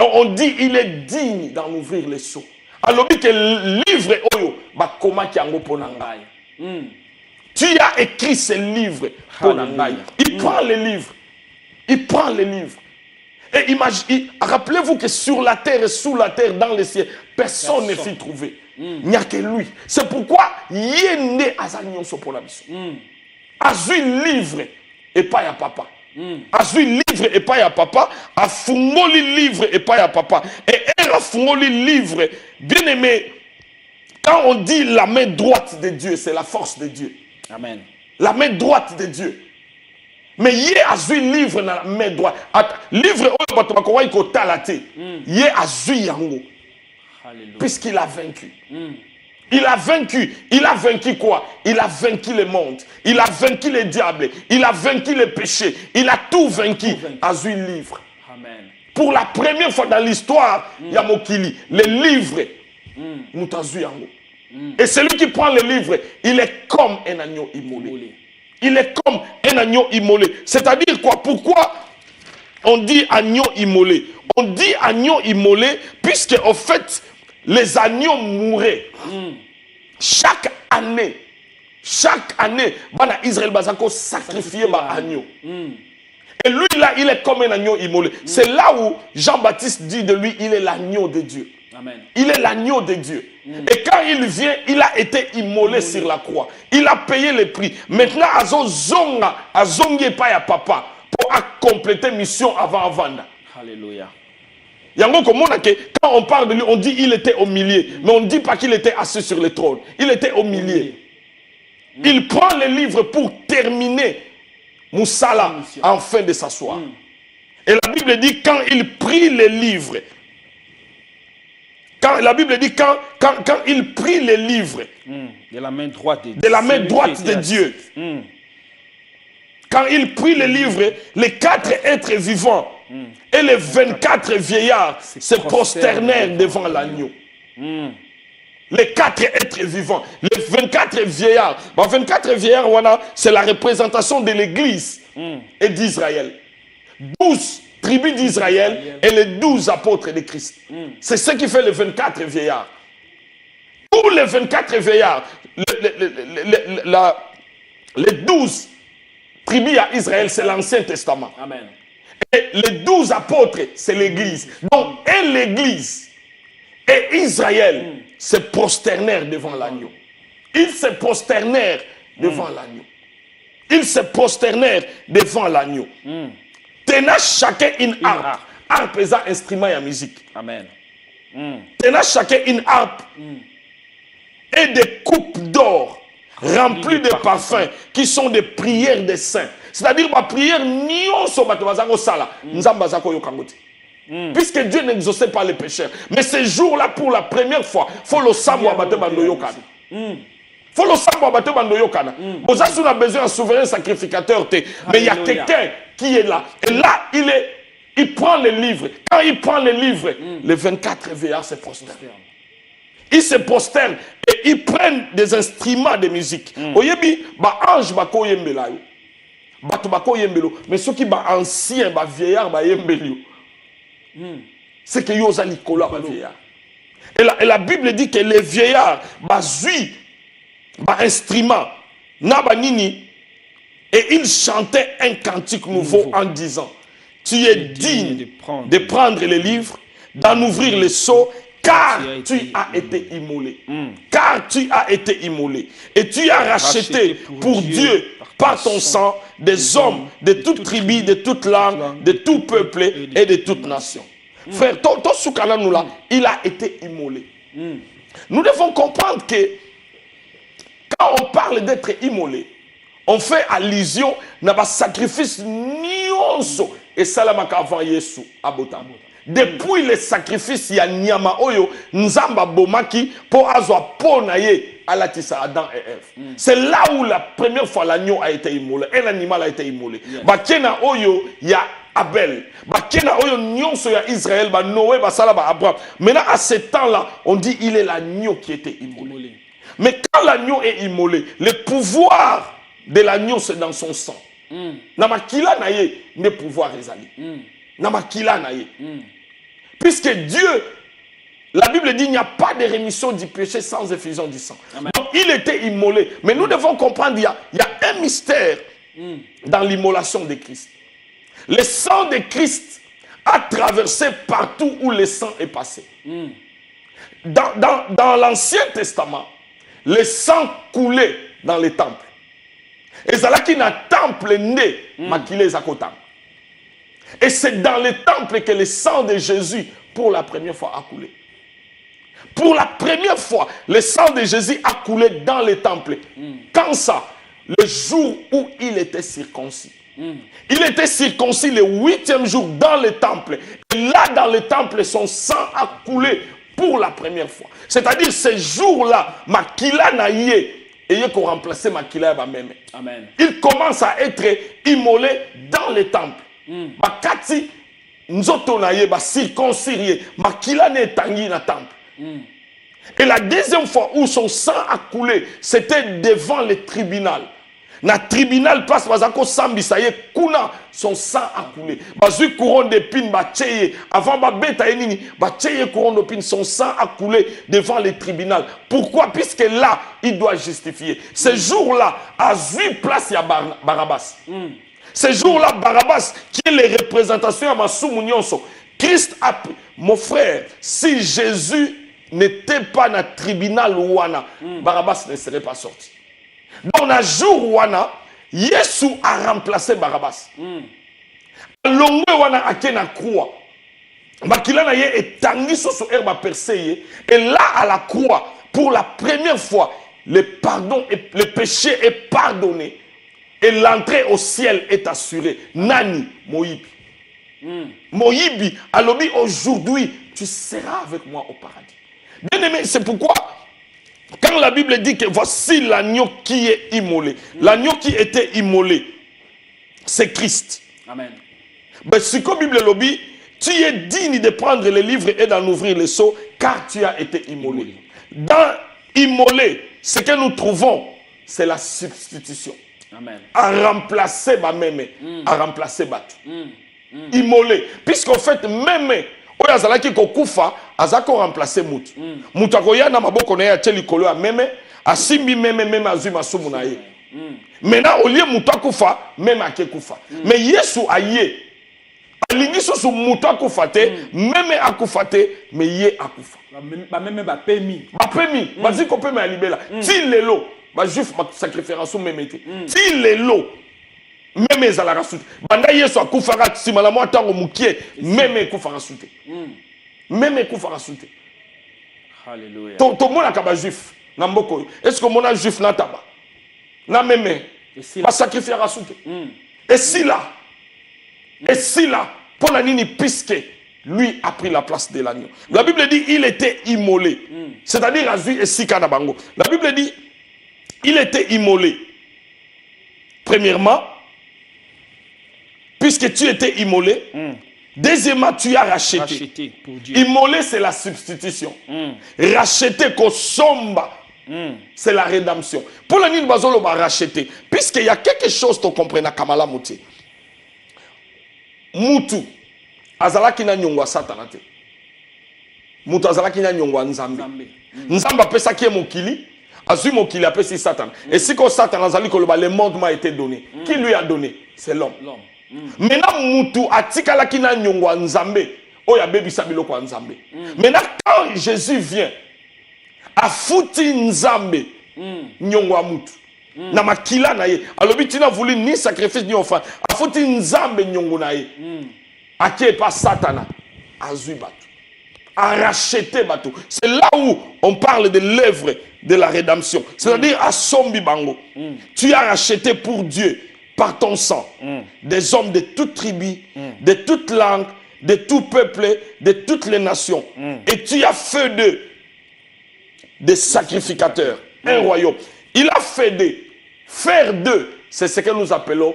On dit il est digne d'en ouvrir les sceaux. Alors que le livre oyo ba koma ki ango ponanga. Tu as écrit ces livres ponanga. Il prend les livres. Il prend les livres. Et rappelez-vous que sur la terre et sous la terre, dans les cieux, personne ne fut trouvé. Il n'y a que lui. C'est pourquoi il est né à Zagnon Soponamiso. Azui livre et pas à papa. Azui livre et pas à papa. A fungoli livre et pas à papa. Et elle a fungoli livre. Bien aimé, quand on dit la main droite de Dieu, c'est la force de Dieu. Amen. La main droite de Dieu. Mais il y a azui livre dans la main droite. Livre au batomakowa iko talate. Il y a azui yango. Puisqu'il a vaincu. Il a vaincu. Il a vaincu quoi? Il a vaincu le monde. Il a vaincu les diables. Il a vaincu les péchés. Il a tout vaincu. Azui livre. Amen. Pour la première fois dans l'histoire, Yamokili, les livres, Moutazui yango. Et celui qui prend le livre, il est comme un agneau immolé. Il est comme un agneau immolé. C'est-à-dire quoi? Pourquoi on dit agneau immolé? On dit agneau immolé puisque au fait, les agneaux mouraient. Chaque année, Israël Bazako sacrifiait un agneau. Et lui là, il est comme un agneau immolé. C'est là où Jean-Baptiste dit de lui, il est l'agneau de Dieu. Amen. Il est l'agneau de Dieu. Et quand il vient, il a été immolé sur la croix. Il a payé le prix. Maintenant, azongi pas ya papa pour compléter mission avant vendre. Alléluia. Quand on parle de lui, on dit qu'il était au milieu. Mais on ne dit pas qu'il était assis sur le trône. Il était au milieu. Il prend les livres pour terminer Moussala afin de s'asseoir. Et la Bible dit quand il prit les livres. La Bible dit quand il prit les livres. De la main droite de Dieu. Quand il prit les livres, les 4 êtres vivants et les 24 vieillards se prosternèrent devant l'agneau. Les 4 êtres vivants, les 24 vieillards. 24 vieillards, c'est la représentation de l'église et d'Israël. 12 tribus d'Israël et les 12 apôtres de Christ. C'est ce qui fait les 24 vieillards. Tous les 24 vieillards, les 12 tribus à Israël, c'est l'Ancien Testament. Amen. Et les 12 apôtres, c'est l'église. Donc, et l'église et Israël se prosternèrent devant l'agneau. Ils se prosternèrent devant l'agneau. Ils se prosternèrent devant l'agneau. Tenant chacun une harpe. Harpe est un instrument de musique. Amen. Tenant chacun une harpe et des coupes d'or remplies de parfums qui sont des prières des saints. C'est-à-dire ma prière puisque Dieu n'exauçait pas les pécheurs. Mais ce jour-là, pour la première fois, il faut le savoir. Faut le savoir. Vous avez besoin d'un souverain sacrificateur. Mais il y a quelqu'un qui est là. Et là, il prend les livres. Quand il prend les livres, les 24 vieillards se prosternent. Ils se prosternent et ils prennent des instruments de musique. Oyebi, ba ange ba ko yembela yo. Bato ba ko yembelo. Mais ceux qui ba ancien, ba vieillard ba yembelo. C'est que yo zali kola ba vieillard. Et la Bible dit que les vieillards ba zui ba instrument na ba nini et ils chantaient un cantique nouveau en disant tu es digne de prendre les livres, d'en ouvrir les seaux, car tu as été immolé. Car tu as été immolé. Et tu as racheté pour Dieu, par ton sang, des hommes de toute tribu, de toute langue, de tout peuple et de toute nation. Frère, ton soukana nous là, il a été immolé. Nous devons comprendre que quand on parle d'être immolé, on fait allusion à un sacrifice nyonso et salamaka avant Yesu abota. Depuis le sacrifice ya nyama oyo nzamba bomaki pour azwa ponaye alatisa Adam et Ève. C'est là où la première fois l'agneau a été immolé, un animal a été immolé. Bakena oyo ya Abel, bakena oyo nyonso ya Israël, ba Noé, ba sala ba Abraham. Maintenant à ce temps-là, on dit il est l'agneau qui était immolé. Mais quand l'agneau est immolé, le pouvoir de l'agneau c'est dans son sang. Namakila naye ne pouvoir ezali. Namakila naye. Puisque Dieu, la Bible dit, il n'y a pas de rémission du péché sans effusion du sang. Amen. Donc il était immolé. Mais nous devons comprendre, il y a un mystère dans l'immolation de Christ. Le sang de Christ a traversé partout où le sang est passé. Dans l'Ancien Testament, le sang coulait dans les temples. Et c'est là qu'il y a un temple né, maquillé Zakotam. Et c'est dans le temple que le sang de Jésus, pour la première fois, a coulé. Pour la première fois, le sang de Jésus a coulé dans le temple. Quand ça? Le jour où il était circoncis. Il était circoncis le 8e jour dans le temple. Et là, dans le temple, son sang a coulé pour la première fois. C'est-à-dire, ce jour-là, Makila Naïe, et il a remplacé Makila Bameme. Amen. Il commence à être immolé dans le temple. Bakati nzoto na ye ba circoncirié makila ne tangi na temple. Et la deuxième fois où son sang a coulé, c'était devant le tribunal. Na tribunal place bazako sambisa ye kuna son sang a coulé. Bazui couronne d'épines ba tcheye avant ba beta nini ba tcheye couronne d'épines, son sang a coulé devant le tribunal. Pourquoi? Puisque là il doit justifier. Ce jour-là a 8 places ya Barabbas. Ce jour-là, Barabbas, qui est les représentations à Massou Nyonso, Christ a pris. Mon frère, si Jésus n'était pas dans le tribunal Ouana, Barabbas ne serait pas sorti. Dans le jour Ouana, Yesu a remplacé Barabbas. Longue Ouana a kena croix. Bakilana ye est tangi sur herbe percé. Et là, à la croix, pour la première fois, le péché est pardonné. Et l'entrée au ciel est assurée. Nani, Moïbi. Moïbi, alobi, aujourd'hui, tu seras avec moi au paradis. Bien aimé, c'est pourquoi, quand la Bible dit que voici l'agneau qui est immolé, l'agneau qui était immolé, c'est Christ. Amen. Mais ce que la Bible lobby, tu es digne de prendre les livres et d'en ouvrir les seaux, car tu as été immolé. Dans immolé, ce que nous trouvons, c'est la substitution. Amen. À remplacer ma mémé, à remplacer Batu. Immolé. Puisqu'en fait, mémé, oyazala ki kokufa, azako remplacer Moutou. Moutou akoya na maboko na ya teli kolo a mémé, asimbi mémé azui masumu na ye. Maintenant, au lieu Moutou akufa, mémé ake kufa. Mais Yesu aye, alingi sosu Moutou akufa te, mémé akufa te, mais ye akufa. Ba mémé ba pemi. Ba pemi, bazi ko pemi alibela. Ti lelo. Bah juif sacrifiera sous même été. Si les lots même les ala rasute. Banda yeso akufara simala mo tango mukie même kufara sute. Même kufara sute. Alléluia. To mona ka ba juif na mboko. Est-ce que mona juif na taba? Na même ba sacrifiera sute. Et si là pour la nini puisque lui a pris la place de l'agneau. La Bible dit il était immolé. C'est-à-dire azui et sika na bango. La Bible dit il était immolé. Premièrement, puisque tu étais immolé. Deuxièmement, tu as racheté. Pour Dieu. Immolé, c'est la substitution. Racheté, kosomba, c'est la rédemption. Pour la nid bazolo va racheter. Puisqu'il y a quelque chose que tu comprends na Kamala Mouti. Moutou, azalaki na nyongwa satanate. Moutou azalaki na nyongwa nzambe. Nzamba pesa qui est mokili. Azui qu'il appelle si Satan. Et si quand Satan a dit que le monde m'a été donné, qui lui a donné? C'est l'homme. Maintenant mutu atikala kina nyongo nzambe oya bebisa biloko nzambe. Maintenant quand Jésus vient afuti nzambe nyongo mutu na makila na ye alobi tina voulu ni sacrifice ni offrande afuti nzambe nyongo na ye akie pas satana azui batu a racheté batu. C'est là où on parle de l'œuvre de la rédemption, c'est-à-dire à sombi bango. Tu as racheté pour Dieu par ton sang des hommes de toute tribu, de toute langue, de tout peuple, de toutes les nations, et tu as fait d'eux des sacrificateurs, un royaume. Il a fait d'eux, faire d'eux, c'est ce que nous appelons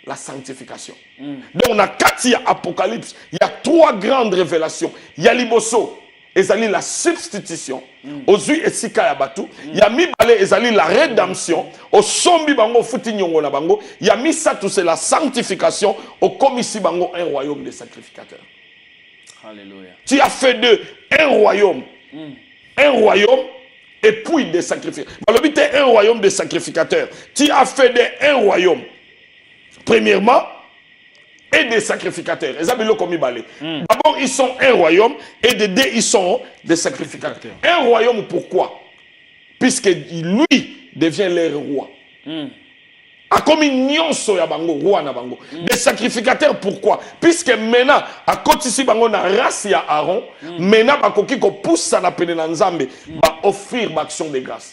la sanctification. Donc on a 4 Apocalypse, il y a 3 grandes révélations. Il y a Liboso, ezali la substitution. Ozui esika ya batu, il y a Mibale ezali la rédemption. Au sombi bango futi nyongo na bango, il y a Misatu c'est la sanctification. Au komisi bango un royaume de sacrificateurs. Alléluia. Tu as fait d'eux un royaume et puis des sacrificateurs. Malobite un royaume de sacrificateurs. Tu as fait d'eux un royaume. Premièrement, et des sacrificateurs. D'abord, ils sont un royaume, et de deux, ils sont des sacrificateurs. Un royaume, pourquoi? Puisque lui devient leur roi. A comme roi na bango. Des sacrificateurs, pourquoi? Puisque maintenant, à côté ici, bango na race ya Aaron, maintenant, bakoki ko pousse na pene na nzambe, ba offrir l'action de grâce.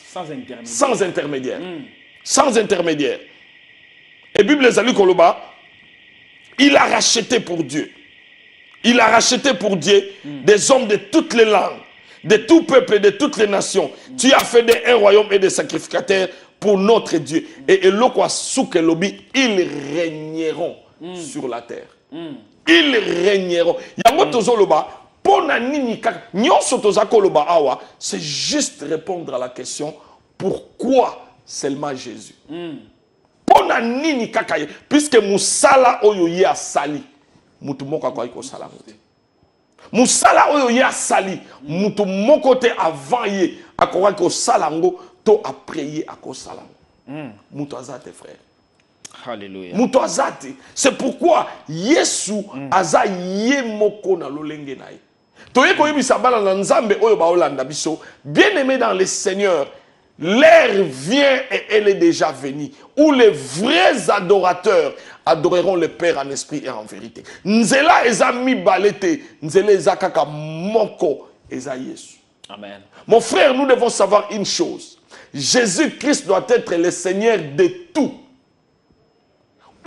Sans intermédiaire. Sans intermédiaire. Et Bible les alu koloba, il a racheté pour Dieu. Il a racheté pour Dieu des hommes de toutes les langues, de tout peuple et de toutes les nations. Tu as fait un royaume et des sacrificateurs pour notre Dieu. Et l'okwa souke lobi, ils régneront sur la terre. Ils régneront. Yango tozoloba, pona nini kaka, nyonso tozakoloba awa, c'est juste répondre à la question pourquoi seulement Jésus. Pona nini kakaye puisque musala oyo ye asali mutu moko kwa iko sala ngote musala oyo ye asali mutu moko te avant ye akwa ko sala ngo to après ye akosala mutu azate frère. Alléluia. Mutu azate. C'est pourquoi Yesu aza ye moko na lolenge na ye toye ko yebisa bana na nzambe oyo ba olanda biso bien-aimé dans le Seigneur. L'heure vient et elle est déjà venue, où les vrais adorateurs adoreront le Père en esprit et en vérité. Nzela eza mi balete, nzela eza kaka moko eza Yesu. Amen. Mon frère, nous devons savoir une chose. Jésus-Christ doit être le Seigneur de tout.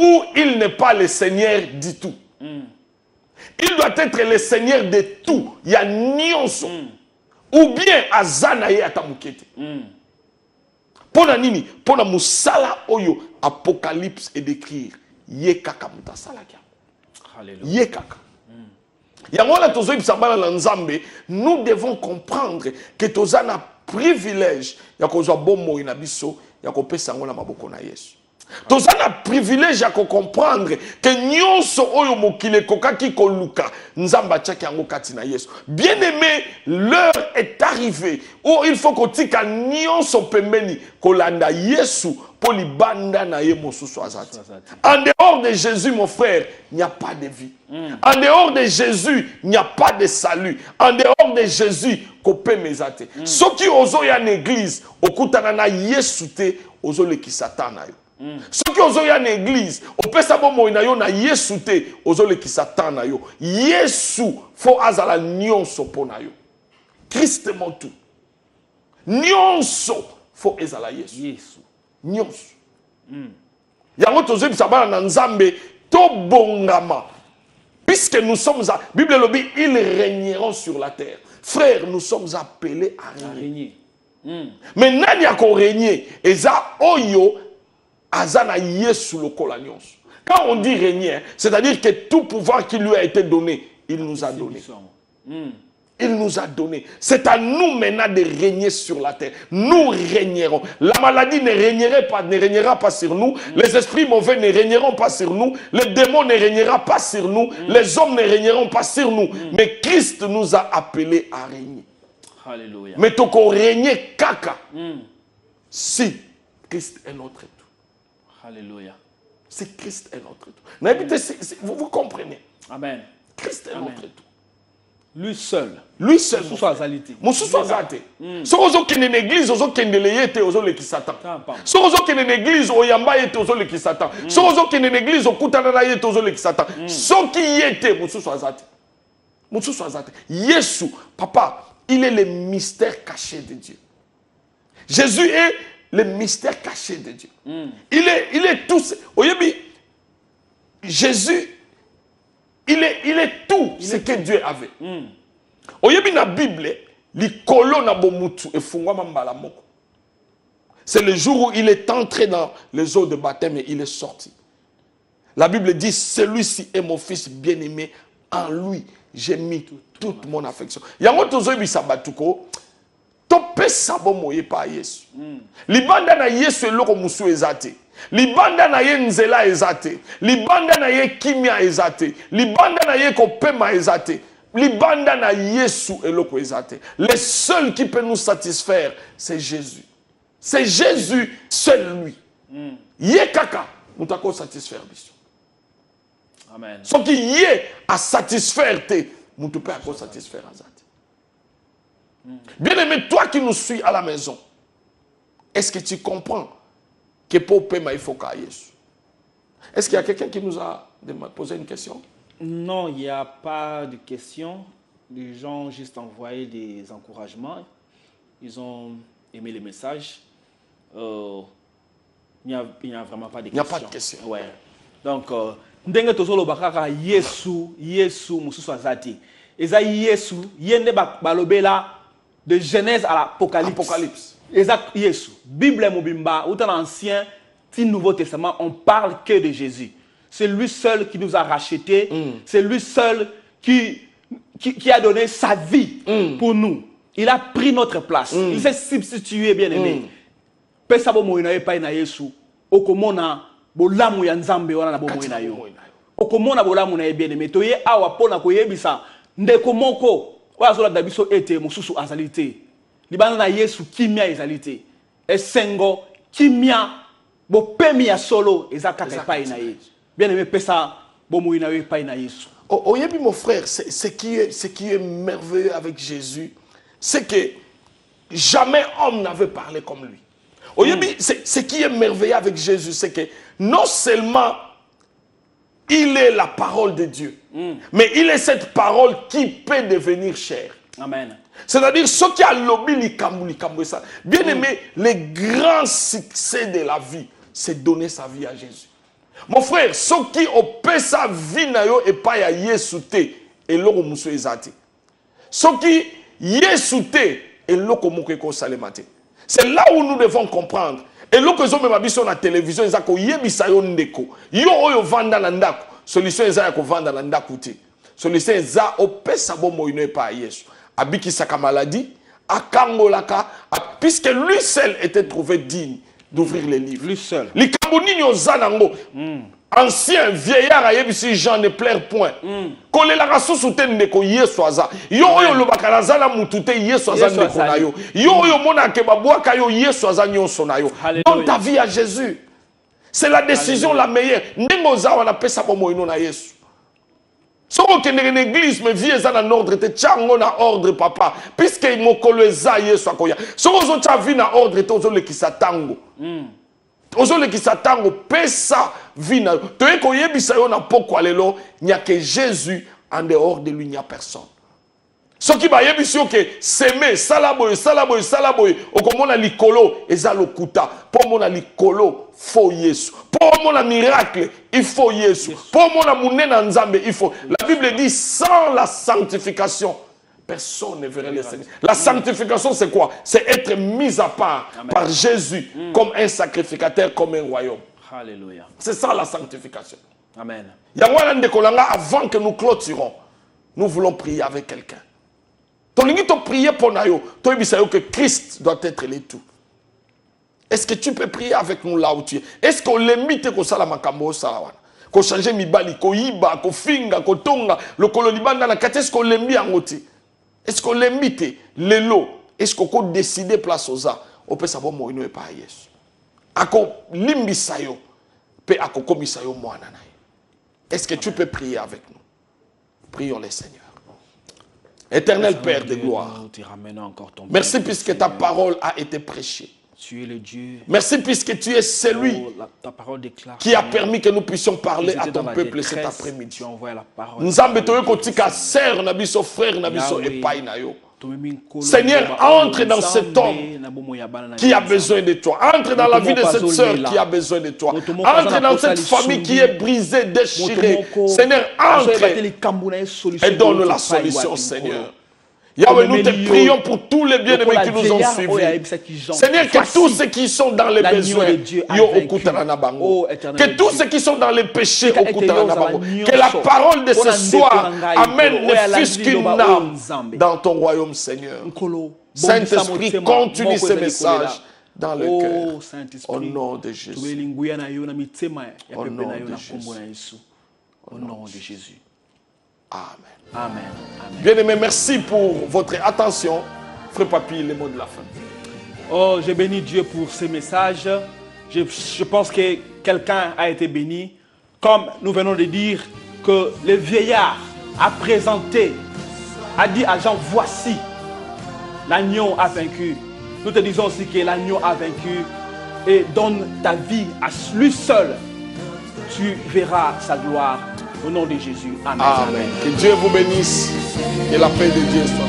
Ou il n'est pas le Seigneur du tout. Il doit être le Seigneur de tout. Il y a nyonso. Ou bien azanaye atamukete. Pona nini, pona musala oyo Apocalypse et d'écrire ye kaka mutasala kia. Alléluia. Ye kaka. Yangola tozoyi bisambala na nzambe, nous devons comprendre que tozana privilège ya kozwa bomo ina biso ya kopesa ngo na maboko na Yesu. Tozana privilège ya comprendre que nyonso oyo mokile kokaki koluka nzamba tchaki yango kati na Yesu. Bien-aimé, l'heure est arrivée où il faut kotika nyonso pembeni kolanda Yesu pour libanda na ye mosusu azati. En dehors de Jésus, mon frère, il n'y a pas de vie. En dehors de Jésus, il n'y a pas de salut. En dehors de Jésus, kopé mezate. Soki ozo ya l'église, okutana na Yesu te, ozo le ki Satan na yo. Soki ozo ya l'église, opesa bomo na yo na Yesu te, ozo le ki Satan na yo. Yesu fo azala nyonso pona yo. Christ mon tout. Nyonso fo ezala Yesu. Yesu. Nyonso. Yango tozo bisabana na nzambe to bongama. Puisque nous sommes à Bible lobby, ils régneront sur la terre. Frères, nous sommes appelés à régner. Mais nani a ko régner eza oyo azana Yesu lokola nyonso. Quand on dit régner, c'est-à-dire que tout pouvoir qui lui a été donné, il nous a donné. Il nous a donné. C'est à nous maintenant de régner sur la terre. Nous régnerons. La maladie ne régnera pas sur nous. Les esprits mauvais ne régneront pas sur nous. Les démons ne régneront pas sur nous. Les hommes ne régneront pas sur nous. Mais Christ nous a appelés à régner. Alléluia. Mais tant qu'on régner kaka, si Christ est notre tout. Alléluia. C'est Christ est notre tout. Vous comprenez? Amen. Christ est notre tout. Lui seul. Lui seul. Mosusu azalite. Mosusu azate. Si vous êtes une église, vous êtes une église, vous êtes Satan. Si vous êtes une église, vous êtes Satan. Si vous êtes une église, vous êtes Satan. Ce qui était, Mosusu azate. Mosusu azate. Yesu, papa, il est le mystère caché de Dieu. Jésus est le mystère caché de Dieu. Il est tout. Jésus, il est tout ce que Dieu avait. Oyebi na Bible, likolo na bomutu efungwama mbala moko. C'est le jour où il est entré dans les eaux de baptême et il est sorti. La Bible dit, celui-ci est mon fils bien-aimé, en lui j'ai mis toute mon affection. Yango tozoyebi sabatuko, tope sabo moye pa Yesu. Libanda na Yesu eloko musu ezate. Libanda na ye nzela ezate. Libanda na ye kimia ezate. Libanda na ye kopema ezate. Libanda na Yesu eloko ezate. Le seul qui peut nous satisfaire, c'est Jésus. C'est Jésus, seul lui. Ye kaka, nous t'avons satisfaire biso. Amen. Ce qui y est à satisfaire te, nous te pouvons satisfaire azate. Bien aimé, toi qui nous suis à la maison, est-ce que tu comprends que pour paiement il faut qu'à Yesu? Est-ce qu'il y a quelqu'un qui nous a posé une question? Non, il n'y a pas de question. Les gens ont juste envoyé des encouragements. Ils ont aimé les messages. Il n'y a vraiment pas de question. Il n'y a pas de question. Ouais. Donc, ndenge tozolo bakaka Yesu mususu azati. Eza Yesu yende balobela de Genèse à l'Apocalypse. Exact, Yesu. Bible mobimba, ou dans l'Ancien, si Nouveau Testament, on parle que de Jésus. C'est lui seul qui nous a rachetés. C'est lui seul qui a donné sa vie pour nous. Il a pris notre place. Il s'est substitué, bien aimé. Pesabo moina pa na Yesu. Okomona bolamu ya nzambe wana na bomo na yo. Okomona bolamu na bien aimé. Toye awa pona koyebisa ndeko moko wazola dabiso ete mususu azalite. Libanda na Yesu kimia ezalite. Esengo kimia bo pemi ya solo ezakaka pa na ye. Bien aimé pesa bo moina yo pa na Yesu. Oyebi mon frère, ce qui est merveilleux avec Jésus, c'est que jamais homme n'avait parlé comme lui. Oyebi, ce qui est merveilleux avec Jésus, c'est que non seulement il est la parole de Dieu, mais il est cette parole qui peut devenir chair. Amen. C'est-à-dire, ce qui a lobby likambo ça. Bien aimé, le grand succès de la vie, c'est donner sa vie à Jésus. Mon frère, ce qui opère sa vie na yo et pas ya Yesu te et loko muso ezate. Ce qui Yesu te et loko moko ko salemate. C'est là où nous devons comprendre. Et loko zo mema biso na télévision ezako yebisa yo ndeko. Yo oyo vanda na ndako. Solution eza ya ko vanda na ndako te. Solution eza opesa bomo ino pa Yesu. Abiki saka maladie, akangolaka, puisque lui seul était trouvé digne d'ouvrir les livres. Lui seul. Likamboni nyozanango. Ancien vieillard ayebisi Jean ne pleure point. Kolela kasusu te ndeko Yesu aza. Yo oyo lobaka nazala mutu te Yesu aza ndeko na yo. Yo oyo mona ke babwaka yo Yesu aza nyonso na yo. Donne ta vie à Jésus. C'est la décision la meilleure. Ndenge za wana pesa bomo ino na Yesu. Si on est dans l'église, mais vie est en ordre, tu as un ordre, papa. Puisque il m'a collé ça, Yesu akoya. Si on a vu en ordre, tu as qui s'attend. Tu as qui s'attend, pesa vie. Tu as koye bisayo na poko alelo, il n'y a que Jésus en dehors de lui, il n'y a personne. Ce qui va yebisio que s'aimer, salaboy, okomona likolo, ezalo kuta. Pour mona likolo, faut Yesu. Pour mona miracle, il faut Yesu. Pour mona mounena nzambe, il faut. La Bible dit, sans la sanctification, personne ne verrait le Seigneur. La sanctification, c'est quoi? C'est être mis à part par Jésus comme un sacrificateur, comme un royaume. Alléluia. C'est ça la sanctification. Amen. Avant que nous clôturons, nous voulons prier avec quelqu'un. Ton limite de prier pour nous, toi que Christ doit être le tout. Est-ce que tu peux prier avec nous là où tu es? Est-ce qu'on limite que ça la makambo salawana? Qu'on change mibali, qu'on yiba, qu'on finga, qu'on tonga, le kololibanda na kate, est-ce qu'on limite en ôté? Est-ce qu'on limite les lots? Est-ce qu'on peut décider place aux arts? On peut savoir moi et pas Yesu. Ako limbi sayo. Est-ce que tu peux prier avec nous? Prions les Seigneurs. Éternel Père de gloire, merci puisque ta parole a été prêchée. Tu es le Dieu. Merci puisque tu es celui qui a permis que nous puissions parler à ton peuple cet après-midi. Nous avons frère Seigneur, entre dans cet homme qui a besoin de toi. Entre dans la vie de cette sœur qui a besoin de toi. Entre dans cette famille qui est brisée, déchirée. Seigneur, entre et donne la solution, Seigneur. Yahweh, nous te prions pour tous les bien-aimés qui nous ont suivis. Seigneur, que tous ceux qui sont dans les besoins, que tous ceux qui sont dans les péchés, que la parole de ce soir amène ne fût-ce qu'une âme dans ton royaume, Seigneur. Saint-Esprit, continue ce message dans le cœur. Au nom de Jésus. Au nom de Jésus. Au nom de Jésus. Amen. Amen. Bien-aimés, merci pour votre attention. Frère Papy, les mots de la fin. Oh, je bénis Dieu pour ce message. Je pense que quelqu'un a été béni. Comme nous venons de dire que le vieillard a présenté, a dit à Jean, voici, l'agneau a vaincu. Nous te disons aussi que l'agneau a vaincu et donne ta vie à lui seul. Tu verras sa gloire. Au nom de Jésus. Amen. Amen. Que Dieu vous bénisse. Que la paix de Dieu soit.